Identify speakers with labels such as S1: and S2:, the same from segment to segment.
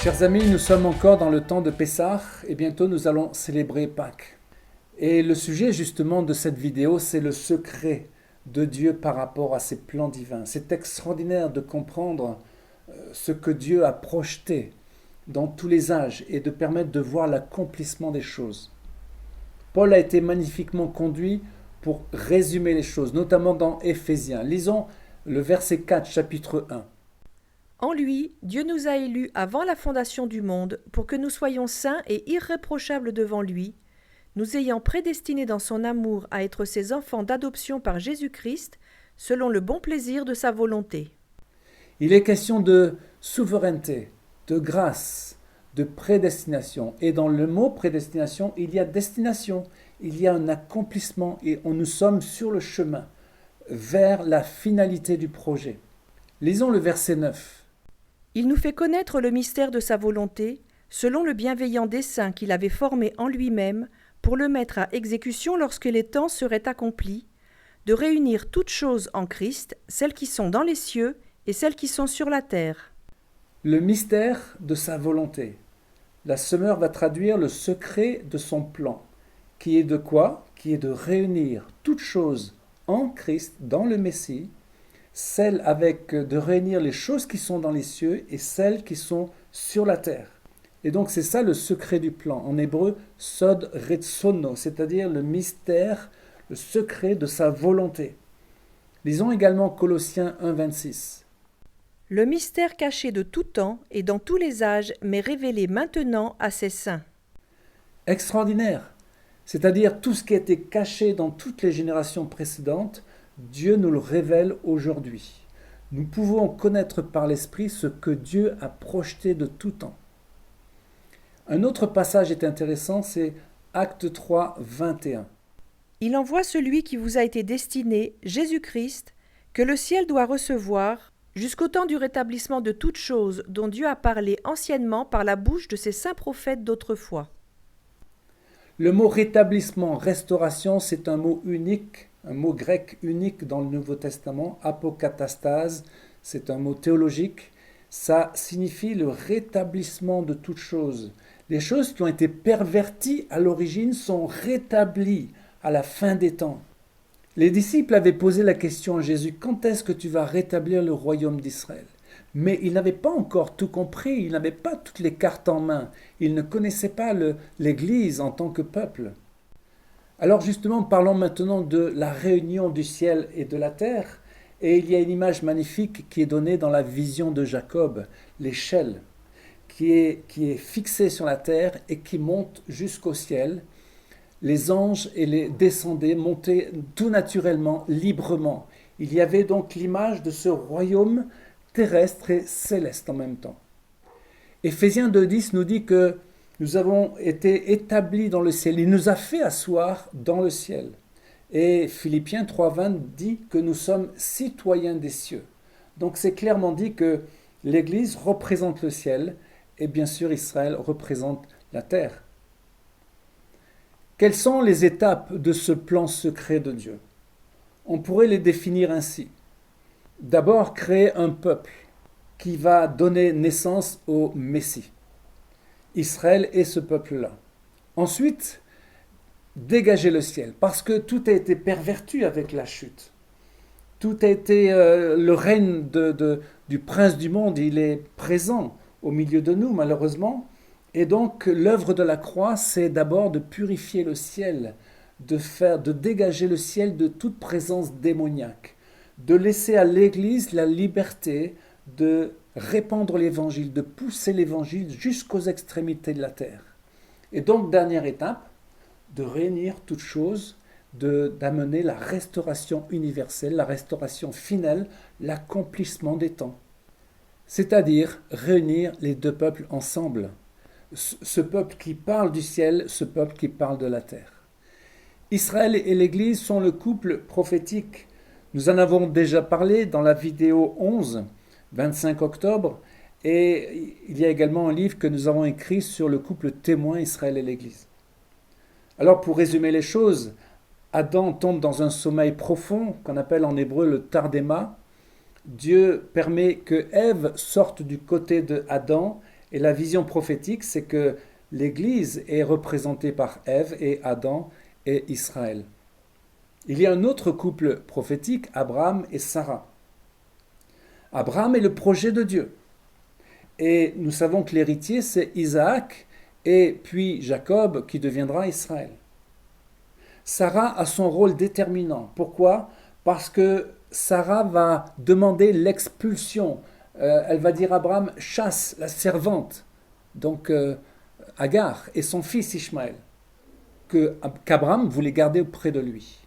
S1: Chers amis, nous sommes encore dans le temps de Pessah et bientôt nous allons célébrer Pâques. Et le sujet justement de cette vidéo, c'est le secret de Dieu par rapport à ses plans divins. C'est extraordinaire de comprendre ce que Dieu a projeté dans tous les âges et de permettre de voir l'accomplissement des choses. Paul a été magnifiquement conduit pour résumer les choses, notamment dans Éphésiens. Lisons le verset 4, chapitre 1.
S2: En lui, Dieu nous a élus avant la fondation du monde pour que nous soyons saints et irréprochables devant lui, nous ayant prédestinés dans son amour à être ses enfants d'adoption par Jésus-Christ, selon le bon plaisir de sa volonté.
S1: Il est question de souveraineté, de grâce, de prédestination. Et dans le mot prédestination, il y a destination, il y a un accomplissement et nous sommes sur le chemin vers la finalité du projet. Lisons le verset 9.
S2: Il nous fait connaître le mystère de sa volonté, selon le bienveillant dessein qu'il avait formé en lui-même, pour le mettre à exécution lorsque les temps seraient accomplis, de réunir toutes choses en Christ, celles qui sont dans les cieux et celles qui sont sur la terre.
S1: Le mystère de sa volonté. La semeur va traduire le secret de son plan, qui est de quoi? Qui est de réunir toutes choses en Christ, dans le Messie, de réunir les choses qui sont dans les cieux et celles qui sont sur la terre. Et donc c'est ça le secret du plan. En hébreu, sod retsono, c'est-à-dire le mystère, le secret de sa volonté. Lisons également Colossiens 1, 26.
S2: Le mystère caché de tout temps et dans tous les âges, mais révélé maintenant à ses saints.
S1: Extraordinaire. C'est-à-dire tout ce qui a été caché dans toutes les générations précédentes, Dieu nous le révèle aujourd'hui. Nous pouvons connaître par l'Esprit ce que Dieu a projeté de tout temps. Un autre passage est intéressant, c'est Acte 3, 21.
S2: Il envoie celui qui vous a été destiné, Jésus-Christ, que le ciel doit recevoir, jusqu'au temps du rétablissement de toutes choses dont Dieu a parlé anciennement par la bouche de ses saints prophètes d'autrefois.
S1: Le mot rétablissement, restauration, c'est un mot unique, un mot grec unique dans le Nouveau Testament, apokatastase, c'est un mot théologique, ça signifie le rétablissement de toutes choses. Les choses qui ont été perverties à l'origine sont rétablies à la fin des temps. Les disciples avaient posé la question à Jésus, quand est-ce que tu vas rétablir le royaume d'Israël? Mais ils n'avaient pas encore tout compris, ils n'avaient pas toutes les cartes en main, ils ne connaissaient pas l'Église en tant que peuple. Alors justement, parlons maintenant de la réunion du ciel et de la terre. Et il y a une image magnifique qui est donnée dans la vision de Jacob, l'échelle, qui est fixée sur la terre et qui monte jusqu'au ciel. Les anges et les descendaient, montaient tout naturellement, librement. Il y avait donc l'image de ce royaume terrestre et céleste en même temps. Éphésiens 2,10 nous dit que nous avons été établis dans le ciel. Il nous a fait asseoir dans le ciel. Et Philippiens 3,20 dit que nous sommes citoyens des cieux. Donc c'est clairement dit que l'Église représente le ciel et bien sûr Israël représente la terre. Quelles sont les étapes de ce plan secret de Dieu? On pourrait les définir ainsi. D'abord, créer un peuple qui va donner naissance au Messie. Israël est ce peuple-là. Ensuite, dégager le ciel, parce que tout a été perverti avec la chute. Tout a été le règne du prince du monde, il est présent au milieu de nous, malheureusement. Et donc, l'œuvre de la croix, c'est d'abord de purifier le ciel, de dégager le ciel de toute présence démoniaque, de laisser à l'Église la liberté de répandre l'évangile, de pousser l'évangile jusqu'aux extrémités de la terre. Et donc, dernière étape, de réunir toutes choses, d'amener la restauration universelle, la restauration finale, l'accomplissement des temps. C'est-à-dire réunir les deux peuples ensemble. Ce peuple qui parle du ciel, ce peuple qui parle de la terre. Israël et l'Église sont le couple prophétique. Nous en avons déjà parlé dans la vidéo 11, 25 octobre, et il y a également un livre que nous avons écrit sur le couple témoin Israël et l'Église. Alors pour résumer les choses, Adam tombe dans un sommeil profond qu'on appelle en hébreu le tardéma. Dieu permet que Ève sorte du côté de Adam Et la vision prophétique, c'est que l'Église est représentée par Ève et Adam et Israël. Il y a un autre couple prophétique, Abraham et Sarah. Abraham est le projet de Dieu. Et nous savons que l'héritier, c'est Isaac et puis Jacob qui deviendra Israël. Sarah a son rôle déterminant. Pourquoi ? Parce que Sarah va demander l'expulsion. Elle va dire à Abraham, chasse la servante, donc Agar, et son fils Ishmaël, qu'Abraham voulait garder auprès de lui.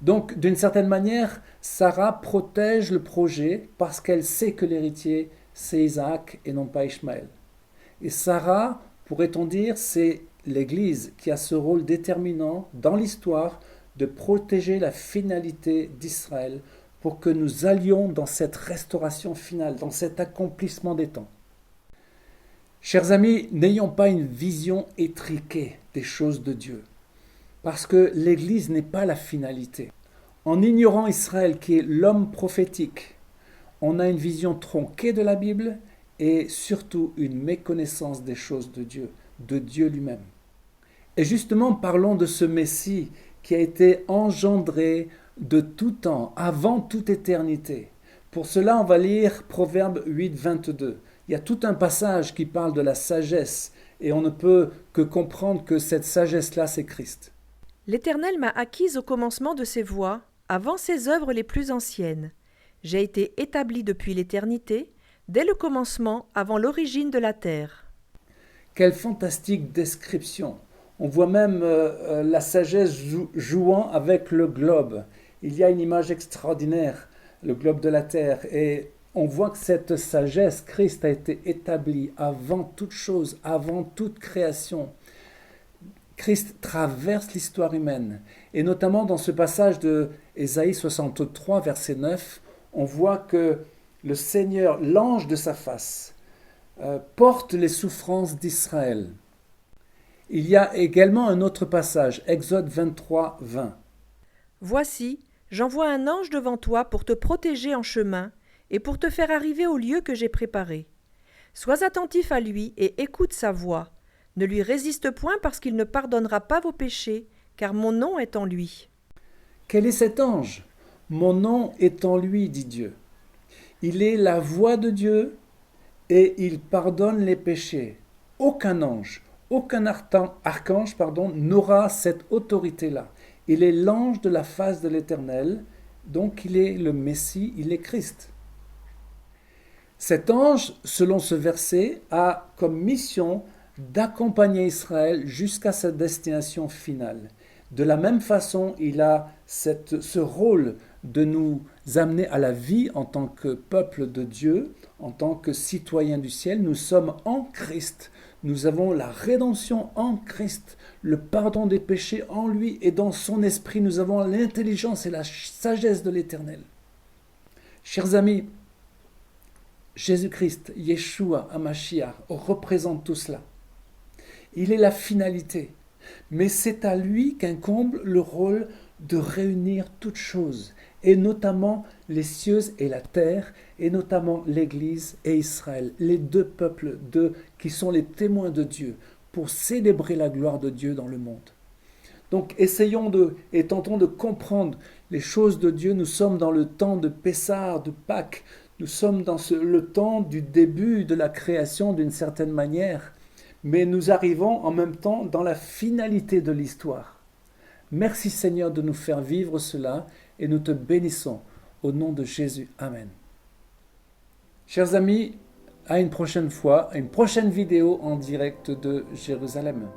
S1: Donc, d'une certaine manière, Sarah protège le projet parce qu'elle sait que l'héritier, c'est Isaac et non pas Ishmaël. Et Sarah, pourrait-on dire, c'est l'Église qui a ce rôle déterminant dans l'histoire de protéger la finalité d'Israël pour que nous allions dans cette restauration finale, dans cet accomplissement des temps. Chers amis, n'ayons pas une vision étriquée des choses de Dieu, parce que l'Église n'est pas la finalité. En ignorant Israël qui est l'homme prophétique, on a une vision tronquée de la Bible et surtout une méconnaissance des choses de Dieu lui-même. Et justement, parlons de ce Messie qui a été engendré de tout temps, avant toute éternité. Pour cela, on va lire Proverbe 8, 22. Il y a tout un passage qui parle de la sagesse et on ne peut que comprendre que cette sagesse-là, c'est Christ.
S2: L'Éternel m'a acquise au commencement de ses voies, avant ses œuvres les plus anciennes. J'ai été établi depuis l'éternité, dès le commencement, avant l'origine de la terre.
S1: Quelle fantastique description! On voit même la sagesse jouant avec le globe. Il y a une image extraordinaire, le globe de la terre, et on voit que cette sagesse, Christ a été établi avant toute chose, avant toute création. Christ traverse l'histoire humaine. Et notamment dans ce passage de Ésaïe 63, verset 9, on voit que le Seigneur, l'ange de sa face, porte les souffrances d'Israël. Il y a également un autre passage, Exode 23, 20.
S2: Voici, j'envoie un ange devant toi pour te protéger en chemin et pour te faire arriver au lieu que j'ai préparé. Sois attentif à lui et écoute sa voix. Ne lui résiste point parce qu'il ne pardonnera pas vos péchés, car mon nom est en lui.
S1: Quel est cet ange ? Mon nom est en lui, dit Dieu. Il est la voix de Dieu et il pardonne les péchés. Aucun ange, aucun archange n'aura cette autorité-là. Il est l'ange de la face de l'Éternel, donc il est le Messie, il est Christ. Cet ange, selon ce verset, a comme mission d'accompagner Israël jusqu'à sa destination finale. De la même façon, il a ce rôle de nous amener à la vie en tant que peuple de Dieu, en tant que citoyens du ciel. Nous sommes en Christ, nous avons la rédemption en Christ, le pardon des péchés en lui et dans son esprit. Nous avons l'intelligence et la sagesse de l'Éternel. Chers amis, Jésus-Christ, Yeshua, Hamashiach, représente tout cela. Il est la finalité, mais c'est à lui qu'incombe le rôle de réunir toutes choses, et notamment les cieux et la terre, et notamment l'Église et Israël, les deux peuples qui sont les témoins de Dieu, pour célébrer la gloire de Dieu dans le monde. Donc essayons et tentons de comprendre les choses de Dieu. Nous sommes dans le temps de Pessah, de Pâques, nous sommes dans le temps du début de la création d'une certaine manière, mais nous arrivons en même temps dans la finalité de l'histoire. Merci Seigneur de nous faire vivre cela et nous te bénissons au nom de Jésus. Amen. Chers amis, à une prochaine fois, à une prochaine vidéo en direct de Jérusalem.